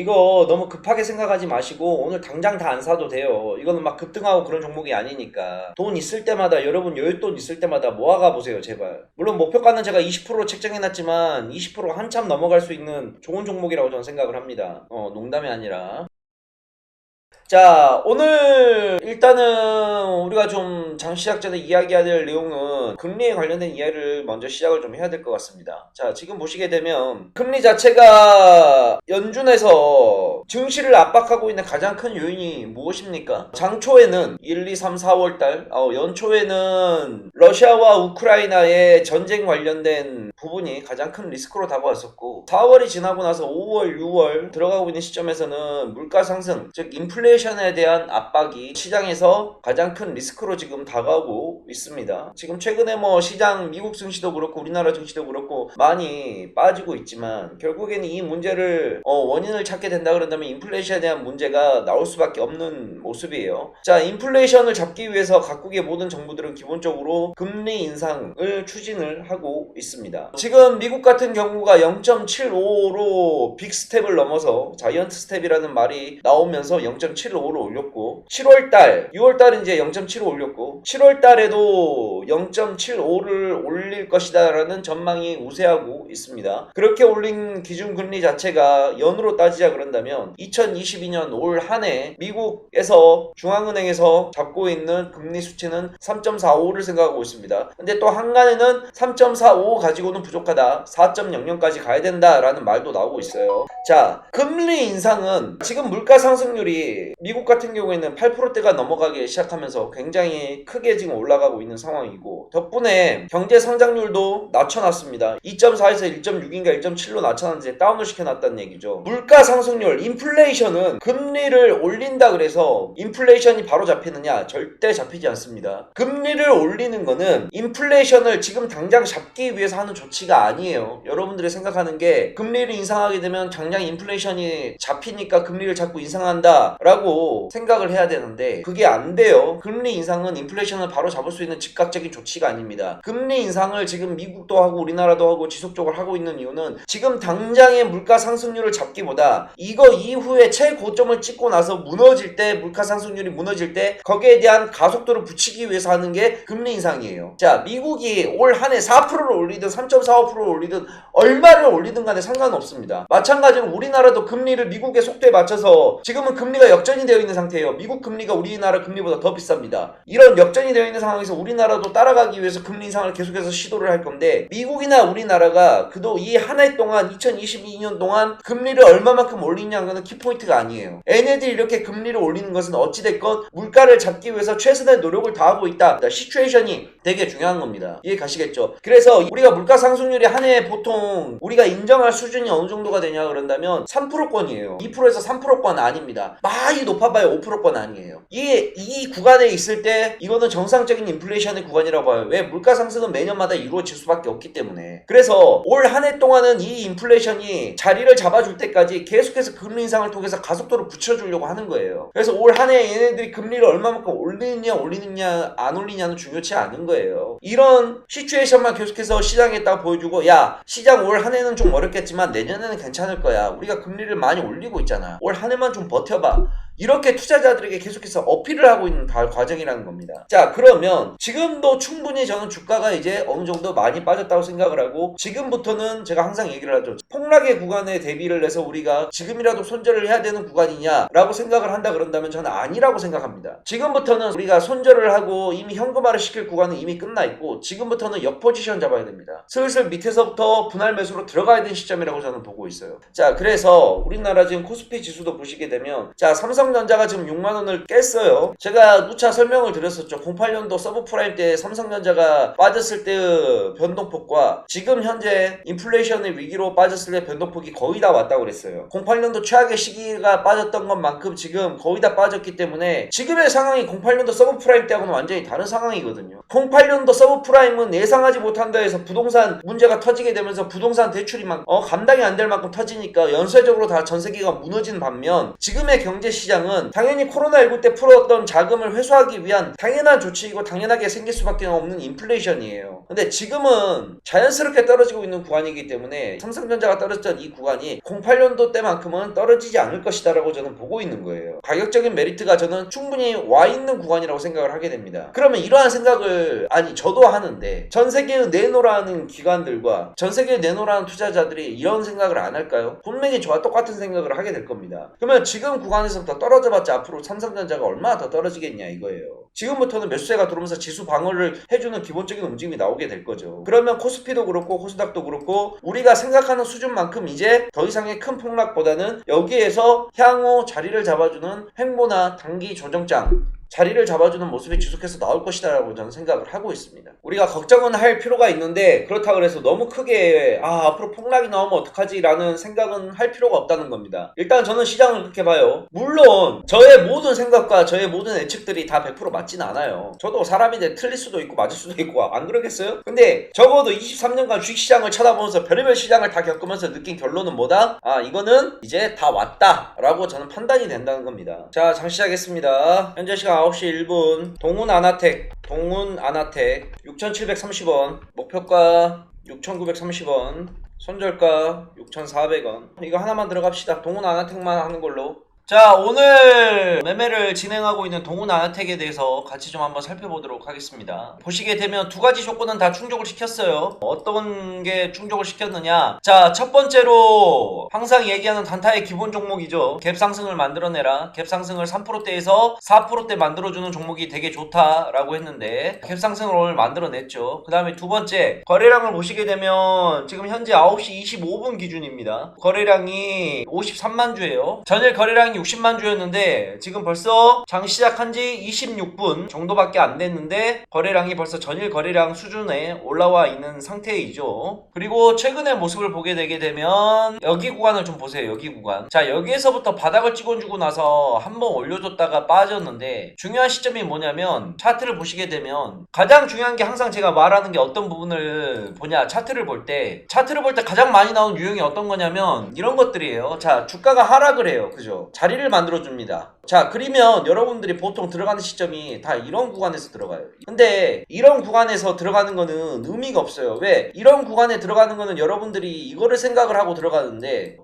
이거 너무 급하게 생각하지 마시고 오늘 당장 다 안 사도 돼요. 이거는 막 급등하고 그런 종목이 아니니까 돈 있을 때마다 여러분 여윳돈 있을 때마다 모아가 보세요 제발. 물론 목표가는 제가 20% 책정해놨지만 20% 한참 넘어갈 수 있는 좋은 종목이라고 저는 생각을 합니다. 농담이 아니라. 자, 오늘 일단은 우리가 좀 장 시작 전에 이야기해야 될 내용은 금리에 관련된 이야기를 먼저 시작을 좀 해야 될 것 같습니다. 자, 지금 보시게 되면 금리 자체가 연준에서 증시를 압박하고 있는 가장 큰 요인이 무엇입니까? 장초에는 1, 2, 3, 4월 달, 연초에는 러시아와 우크라이나의 전쟁 관련된 부분이 가장 큰 리스크로 다가왔었고 4월이 지나고 나서 5월, 6월 들어가고 있는 시점에서는 물가 상승, 즉 인플레이션에 대한 압박이 시장에서 가장 큰 리스크로 지금 다가오고 있습니다. 지금 최근에 시장 미국 증시도 그렇고 우리나라 증시도 그렇고 많이 빠지고 있지만 결국에는 이 문제를 원인을 찾게 된다 그런다면 인플레이션에 대한 문제가 나올 수밖에 없는 모습이에요. 자, 인플레이션을 잡기 위해서 각국의 모든 정부들은 기본적으로 금리 인상을 추진을 하고 있습니다. 지금 미국 같은 경우가 0.75로 빅 스텝을 넘어서 자이언트 스텝이라는 말이 나오면서 0.75로 올렸고 7월달, 6월달은 이제 0.75 올렸고 7월달에도 0.75를 올릴 것이다 라는 전망이 우세하고 있습니다. 그렇게 올린 기준금리 자체가 연으로 따지자 그런다면 2022년 올 한 해 미국에서 중앙은행에서 잡고 있는 금리 수치는 3.45를 생각하고 있습니다. 근데 또 한간에는 3.45 가지고는 부족하다. 4.00까지 가야 된다라는 말도 나오고 있어요. 자, 금리 인상은 지금 물가 상승률이 미국 같은 경우에는 8%대가 넘어가기 시작하면서 굉장히 크게 지금 올라가고 있는 상황이고 덕분에 경제 성장률도 낮춰놨습니다. 2.4에서 1.6인가 1.7로 낮춰놨는데 다운을 시켜놨다는 얘기죠. 물가 상승률, 인플레이션은 금리를 올린다 그래서 인플레이션이 바로 잡히느냐? 절대 잡히지 않습니다. 금리를 올리는 거는 인플레이션을 지금 당장 잡기 위해서 하는 조치가 아니에요. 여러분들이 생각하는 게 금리를 인상하게 되면 당장 인플레이션이 잡히니까 금리를 자꾸 인상한다 라고 생각을 해야 되는데 그게 안 돼요. 금리 인상은 인플레이션을 바로 잡을 수 있는 즉각적인 조치가 아닙니다. 금리 인상을 지금 미국도 하고 우리나라도 하고 지속적으로 하고 있는 이유는 지금 당장의 물가 상승률을 잡기보다 이거 이후에 최고점을 찍고 나서 무너질 때 물가 상승률이 무너질 때 거기에 대한 가속도를 붙이기 위해서 하는 게 금리 인상이에요. 자, 미국이 올 한 해 4%를 올리든 3.45%를 올리든 얼마를 올리든 간에 상관없습니다. 마찬가지로 우리나라도 금리를 미국의 속도에 맞춰서 지금은 금리가 역전이 되어 있는 상태예요. 미국 금리가 우리나라 금리보다 더 비쌉니다. 이런 역전이 되어 있는 상황에서 우리나라도 따라가기 위해서 금리 인상을 계속해서 시도를 할 건데 미국이나 우리나라가 그도 이 한 해 동안 2022년 동안 금리를 얼마만큼 올리냐는 키포인트가 아니에요. 얘네들이 이렇게 금리를 올리는 것은 어찌됐건 물가를 잡기 위해서 최선의 노력을 다하고 있다. 시츄에이션이 되게 중요한 겁니다. 이해 가시겠죠? 그래서 우리가 물가 상승률이 한 해에 보통 우리가 인정할 수준이 어느 정도가 되냐 그런다면 3%권이에요. 2%에서 3%권 아닙니다. 많이 높아봐야 5%권 아니에요. 이 구간에 있을 때 이거는 정상적인 인플레이션의 구간이라고 봐요. 왜? 물가 상승은 매년마다 이루어질 수밖에 없기 때문에. 그래서 올 한 해 동안은 이 인플레이션이 자리를 잡아줄 때까지 계속해서 금리 인상을 통해서 가속도를 붙여주려고 하는 거예요. 그래서 올 한 해 얘네들이 금리를 얼마만큼 올리느냐 안 올리냐는 중요치 않은 거예요. 이런 시츄에이션만 계속해서 시장에 딱 보여주고 야, 시장 올 한 해는 좀 어렵겠지만 내년에는 괜찮을 거야. 우리가 금리를 많이 올리고 있잖아. 올 한 해만 좀 버텨봐. 이렇게 투자자들에게 계속해서 어필을 하고 있는 과정이라는 겁니다. 자, 그러면 지금도 충분히 저는 주가가 이제 어느 정도 많이 빠졌다고 생각을 하고 지금부터는 제가 항상 얘기를 하죠. 폭락의 구간에 대비를 해서 우리가 지금이라도 손절을 해야 되는 구간이냐라고 생각을 한다 그런다면 저는 아니라고 생각합니다. 지금부터는 우리가 손절을 하고 이미 현금화를 시킬 구간은 이미 끝나 있고 지금부터는 역포지션 잡아야 됩니다. 슬슬 밑에서부터 분할 매수로 들어가야 되는 시점이라고 저는 보고 있어요. 자, 그래서 우리나라 지금 코스피 지수도 보시게 되면 자, 삼성전자가 지금 6만원을 깼어요. 제가 누차 설명을 드렸었죠. 08년도 서브프라임 때 삼성전자가 빠졌을 때의 변동폭과 지금 현재 인플레이션의 위기로 빠졌을 때 변동폭이 거의 다 왔다고 그랬어요. 08년도 최악의 시기가 빠졌던 것만큼 지금 거의 다 빠졌기 때문에 지금의 상황이 08년도 서브프라임 때하고는 완전히 다른 상황이거든요. 08년도 서브프라임은 예상하지 못한다 해서 부동산 문제가 터지게 되면서 부동산 대출이 막 감당이 안 될 만큼 터지니까 연쇄적으로 다 전 세계가 무너지는 반면 지금의 경제 시장 주식시장은 당연히 코로나19 때 풀었던 자금을 회수하기 위한 당연한 조치이고 당연하게 생길 수밖에 없는 인플레이션이에요. 근데 지금은 자연스럽게 떨어지고 있는 구간이기 때문에 삼성전자가 떨어졌던 이 구간이 08년도 때만큼은 떨어지지 않을 것이다 라고 저는 보고 있는 거예요. 가격적인 메리트가 저는 충분히 와 있는 구간이라고 생각을 하게 됩니다. 그러면 이러한 생각을 저도 하는데 전 세계의 내노라는 기관들과 전 세계의 내노라는 투자자들이 이런 생각을 안 할까요? 분명히 저와 똑같은 생각을 하게 될 겁니다. 그러면 지금 구간에서부터 떨어져봤자 앞으로 삼성전자가 얼마나 더 떨어지겠냐 이거예요. 지금부터는 매수세가 들어오면서 지수 방어를 해주는 기본적인 움직임이 나오게 될 거죠. 그러면 코스피도 그렇고 코스닥도 그렇고 우리가 생각하는 수준만큼 이제 더 이상의 큰 폭락보다는 여기에서 향후 자리를 잡아주는 횡보나 단기 조정장 자리를 잡아주는 모습이 지속해서 나올 것이다 라고 저는 생각을 하고 있습니다. 우리가 걱정은 할 필요가 있는데 그렇다고 해서 너무 크게 앞으로 폭락이 나오면 어떡하지 라는 생각은 할 필요가 없다는 겁니다. 일단 저는 시장을 그렇게 봐요. 물론 저의 모든 생각과 저의 모든 예측들이 다 100% 맞진 않아요. 저도 사람인데 틀릴 수도 있고 맞을 수도 있고 안 그러겠어요? 근데 적어도 23년간 주식시장을 쳐다보면서 별의별 시장을 다 겪으면서 느낀 결론은 뭐다? 이거는 이제 다 왔다 라고 저는 판단이 된다는 겁니다. 자, 장시하겠습니다. 현재 시간 9시 1분 동훈아나텍 6,730원 목표가 6,930원 손절가 6,400원 이거 하나만 들어갑시다. 동훈아나텍만 하는 걸로. 자, 오늘 매매를 진행하고 있는 동훈아나텍에 대해서 같이 좀 한번 살펴보도록 하겠습니다. 보시게 되면 두 가지 조건은 다 충족을 시켰어요. 어떤 게 충족을 시켰느냐? 자, 첫 번째로 항상 얘기하는 단타의 기본 종목이죠. 갭 상승을 만들어내라. 갭 상승을 3%대에서 4%대 만들어주는 종목이 되게 좋다라고 했는데 갭 상승을 오늘 만들어냈죠. 그 다음에 두 번째, 거래량을 보시게 되면 지금 현재 9시 25분 기준입니다. 거래량이 53만 주예요. 전일 거래량이 60만 주였는데 지금 벌써 장 시작한 지 26분 정도밖에 안 됐는데 거래량이 벌써 전일 거래량 수준에 올라와 있는 상태이죠. 그리고 최근의 모습을 보게 되게 되면 여기 구간을 좀 보세요. 여기 구간. 자, 여기에서부터 바닥을 찍어주고 나서 한번 올려줬다가 빠졌는데 중요한 시점이 뭐냐면 차트를 보시게 되면 가장 중요한 게 항상 제가 말하는 게 어떤 부분을 보냐, 차트를 볼 때 가장 많이 나오는 유형이 어떤 거냐면 이런 것들이에요. 자, 주가가 하락을 해요. 그죠? 자리를 만들어줍니다. 자, 그러면 여러분들이 보통 들어가는 시점이 다 이런 구간에서 들어가요. 근데 이런 구간에서 들어가는 거는 의미가 없어요. 왜? 이런 구간에 들어가는 거는 여러분들이 이거를 생각을 하고 들어가는데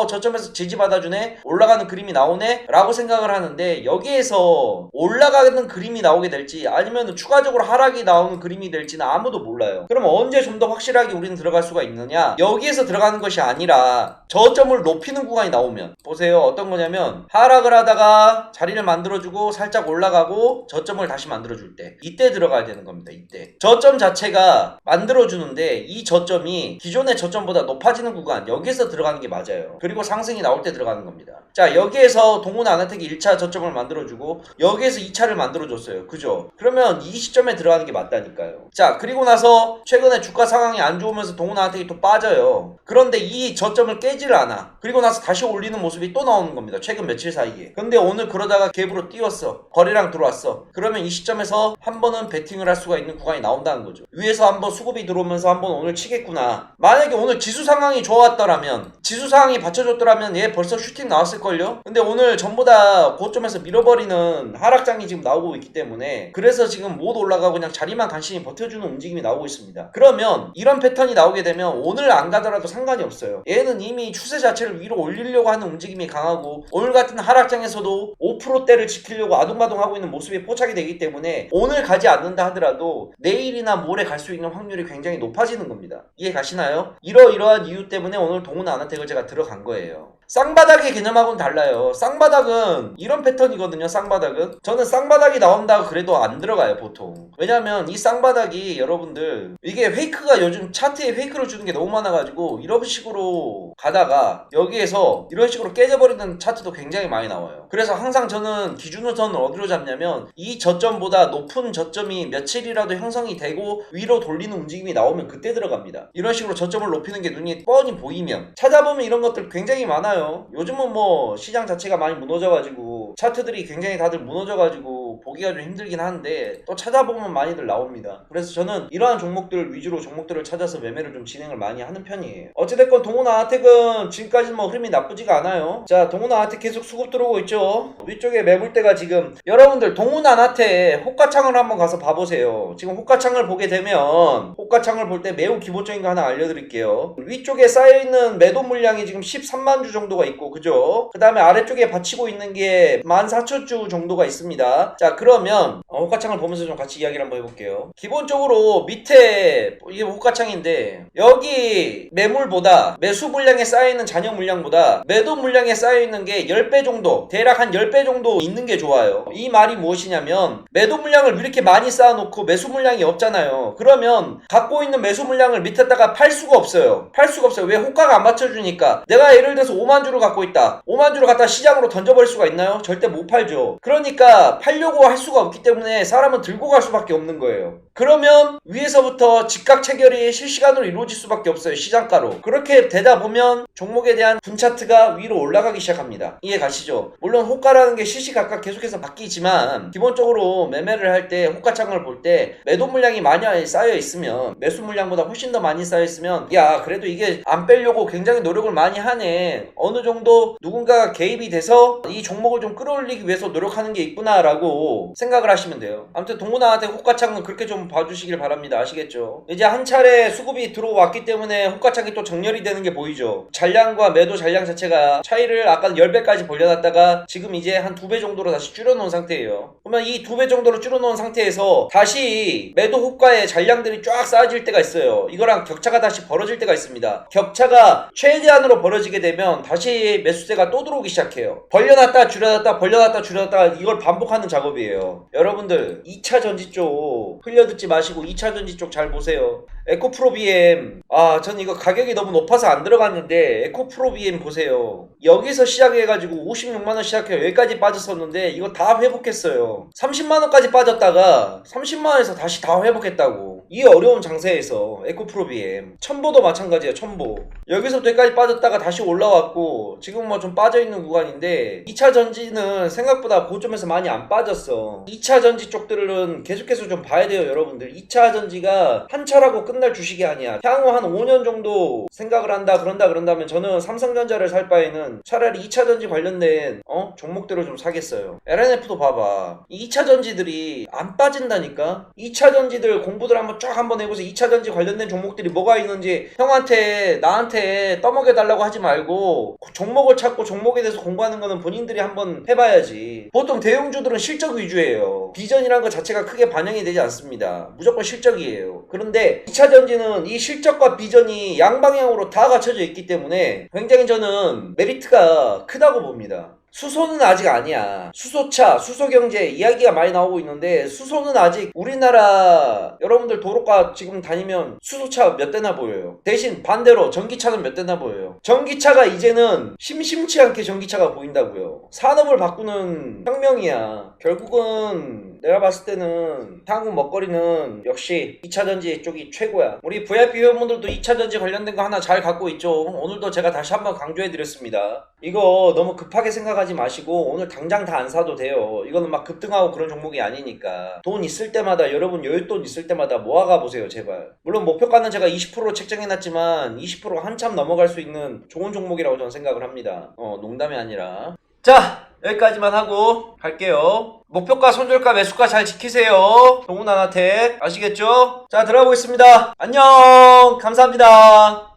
저점에서 지지받아주네? 올라가는 그림이 나오네? 라고 생각을 하는데 여기에서 올라가는 그림이 나오게 될지 아니면 추가적으로 하락이 나오는 그림이 될지는 아무도 몰라요. 그러면 언제 좀 더 확실하게 우리는 들어갈 수가 있느냐? 여기에서 들어가는 것이 아니라 저점을 높이는 구간이 나오면 보세요. 어떤 거냐면 하락을 하다가 자리를 만들어주고 살짝 올라가고 저점을 다시 만들어줄 때 이때 들어가야 되는 겁니다. 이때 저점 자체가 만들어주는데 이 저점이 기존의 저점보다 높아지는 구간 여기에서 들어가는 게 맞아요. 그리고 상승이 나올 때 들어가는 겁니다. 자, 여기에서 동훈아나텍이 1차 저점을 만들어주고 여기에서 2차를 만들어줬어요. 그죠? 그러면 이 시점에 들어가는 게 맞다니까요. 자, 그리고 나서 최근에 주가 상황이 안 좋으면서 동훈아나텍이 또 빠져요. 그런데 이 저점을 깨지를 않아. 그리고 나서 다시 올리는 모습이 또 나오는 겁니다. 최근 며칠 사이에. 근데 오늘 그러다가 갭으로 띄웠어. 거래량 들어왔어. 그러면 이 시점에서 한 번은 베팅을 할 수가 있는 구간이 나온다는 거죠. 위에서 한번 수급이 들어오면서 한번 오늘 치겠구나. 만약에 오늘 지수 상황이 좋았더라면, 지수 상황이 받쳐줬더라면 얘 벌써 슈팅 나왔을걸요? 근데 오늘 전부 다 고점에서 밀어버리는 하락장이 지금 나오고 있기 때문에 그래서 지금 못 올라가고 그냥 자리만 간신히 버텨주는 움직임이 나오고 있습니다. 그러면 이런 패턴이 나오게 되면 오늘 안 가더라도 상관이 없어요. 얘는 이미 추세 자체를 위로 올리려고 하는 움직임이 강하고 오늘 같은 하락장에서도 5%대를 지키려고 아둥바둥하고 있는 모습이 포착이 되기 때문에 오늘 가지 않는다 하더라도 내일이나 모레 갈 수 있는 확률이 굉장히 높아지는 겁니다. 이해 가시나요? 이러이러한 이유 때문에 오늘 동훈아나텍을 제가 들어간 거예요. 쌍바닥의 개념하고는 달라요. 쌍바닥은 이런 패턴이거든요. 쌍바닥은 저는 쌍바닥이 나온다고 그래도 안 들어가요 보통. 왜냐면 이 쌍바닥이 여러분들 이게 페이크가 요즘 차트에 페이크를 주는 게 너무 많아가지고 이런 식으로 가다가 여기에서 이런 식으로 깨져버리는 차트도 굉장히 많이 나와요. 그래서 항상 저는 기준우선을 어디로 잡냐면 이 저점보다 높은 저점이 며칠이라도 형성이 되고 위로 돌리는 움직임이 나오면 그때 들어갑니다. 이런 식으로 저점을 높이는 게 눈이 뻔히 보이면 찾아보면 이런 것들 굉장히 많아요. 요즘은 뭐 시장 자체가 많이 무너져가지고 차트들이 굉장히 다들 무너져가지고 해가지고 보기가 좀 힘들긴 한데 또 찾아보면 많이들 나옵니다. 그래서 저는 이러한 종목들 위주로 종목들을 찾아서 매매를 좀 진행을 많이 하는 편이에요. 어찌됐건 동호나 아텍은 지금까지는 뭐 흐름이 나쁘지가 않아요. 자, 동호나 아텍 계속 수급 들어오고 있죠. 위쪽에 매물대가 지금 여러분들 동호나 아텍 호가창을 한번 가서 봐보세요. 지금 호가창을 보게 되면 호가창을 볼 때 매우 기본적인 거 하나 알려드릴게요. 위쪽에 쌓여있는 매도 물량이 지금 13만 주 정도가 있고, 그죠? 그 다음에 아래쪽에 받치고 있는 게 14,000주 정도가 있습니다. 자, 그러면 호가창을 보면서 좀 같이 이야기를 한번 해볼게요. 기본적으로 밑에 이게 호가창인데 여기 매물보다 매수 물량에 쌓여있는 잔여 물량보다 매도 물량에 쌓여있는 게 10배 정도, 대략 한 10배 정도 있는 게 좋아요. 이 말이 무엇이냐면 매도 물량을 이렇게 많이 쌓아놓고 매수 물량이 없잖아요. 그러면 갖고 있는 매수 물량을 밑에다가 팔 수가 없어요. 팔 수가 없어요. 왜? 호가가 안 맞춰주니까. 내가 예를 들어서 5만 주를 갖고 있다. 5만 주를 갖다 시장으로 던져버릴 수가 있나요? 절대 못 팔죠. 그러니까 팔려고 할 수가 없기 때문에 사람은 들고 갈 수밖에 없는 거예요. 그러면 위에서부터 즉각 체결이 실시간으로 이루어질 수밖에 없어요. 시장가로. 그렇게 되다 보면 종목에 대한 분차트가 위로 올라가기 시작합니다. 이해 가시죠? 물론 호가라는 게 시시각각 계속해서 바뀌지만 기본적으로 매매를 할 때 호가창을 볼 때 매도 물량이 많이 쌓여 있으면 매수 물량보다 훨씬 더 많이 쌓여 있으면 야, 그래도 이게 안 빼려고 굉장히 노력을 많이 하네. 어느 정도 누군가가 개입이 돼서 이 종목을 좀 끌어올리기 위해서 노력하는 게 있구나 라고 생각을 하시면 돼요. 아무튼 동호나한테 호가창은 그렇게 좀 봐주시길 바랍니다. 아시겠죠? 이제 한 차례 수급이 들어왔기 때문에 호가창이 또 정렬이 되는 게 보이죠. 잔량과 매도 잔량 자체가 차이를 아까 10배까지 벌려놨다가 지금 이제 한 2배 정도로 다시 줄여놓은 상태예요. 그러면 이 2배 정도로 줄여놓은 상태에서 다시 매도 호가에 잔량들이 쫙 쌓아질 때가 있어요. 이거랑 격차가 다시 벌어질 때가 있습니다. 격차가 최대한으로 벌어지게 되면 다시 매수세가 또 들어오기 시작해요. 벌려놨다 줄여놨다 벌려놨다 줄여놨다 이걸 반복하는 작업이에요. 여러분들 2차 전지 쪽 흘려듣지 마시고 2차 전지 쪽 잘 보세요. 에코프로-BM, 전 이거 가격이 너무 높아서 안 들어갔는데 에코프로-BM 보세요. 여기서 시작해가지고 56만원 시작해 여기까지 빠졌었는데 이거 다 회복했어요. 30만원까지 빠졌다가 30만원에서 다시 다 회복했다고. 이 어려운 장세에서 에코프로-BM, 첨보도 마찬가지예요. 첨보 여기서부터 여기까지 빠졌다가 다시 올라왔고 지금 뭐 좀 빠져있는 구간인데 2차 전지는 생각보다 고점에서 많이 안 빠졌어. 2차 전지 쪽들은 계속해서 좀 봐야 돼요. 여러분들 2차 전지가 한 차라고 끝날 주식이 아니야. 향후 한 5년 정도 생각을 한다 그런다면 저는 삼성전자를 살 바에는 차라리 2차 전지 관련된 종목대로 좀 사겠어요. LNF도 봐봐. 이 2차 전지들이 안 빠진다니까. 2차 전지들 공부들 한번 해보세요. 2차 전지 관련된 종목들이 뭐가 있는지 형한테 나한테 떠먹여 달라고 하지 말고 종목을 찾고 종목에 대해서 공부하는 거는 본인들이 한번 해봐야지. 보통 대형주들은 실적 위주예요. 비전이라는 것 자체가 크게 반영이 되지 않습니다. 무조건 실적이에요. 그런데 2차 전지는 이 실적과 비전이 양방향으로 다 갖춰져 있기 때문에 굉장히 저는 메리트가 크다고 봅니다. 수소는 아직 아니야. 수소차, 수소경제 이야기가 많이 나오고 있는데 수소는 아직 우리나라 여러분들 도로가 지금 다니면 수소차 몇 대나 보여요. 대신 반대로 전기차는 몇 대나 보여요. 전기차가 이제는 심심치 않게 전기차가 보인다고요. 산업을 바꾸는 혁명이야. 결국은 내가 봤을 때는 한국 먹거리는 역시 2차전지 쪽이 최고야. 우리 VIP 회원분들도 2차전지 관련된 거 하나 잘 갖고 있죠. 오늘도 제가 다시 한번 강조해드렸습니다. 이거 너무 급하게 생각하지 마시고 오늘 당장 다 안 사도 돼요. 이거는 막 급등하고 그런 종목이 아니니까 돈 있을 때마다 여러분 여윳돈 있을 때마다 모아가 보세요. 제발. 물론 목표가는 제가 20%로 책정해놨지만 20%가 한참 넘어갈 수 있는 좋은 종목이라고 저는 생각을 합니다. 농담이 아니라. 자, 여기까지만 하고 갈게요. 목표가, 손절가, 매수가 잘 지키세요. 동훈아나텍 아시겠죠? 자, 들어가 보겠습니다. 안녕. 감사합니다.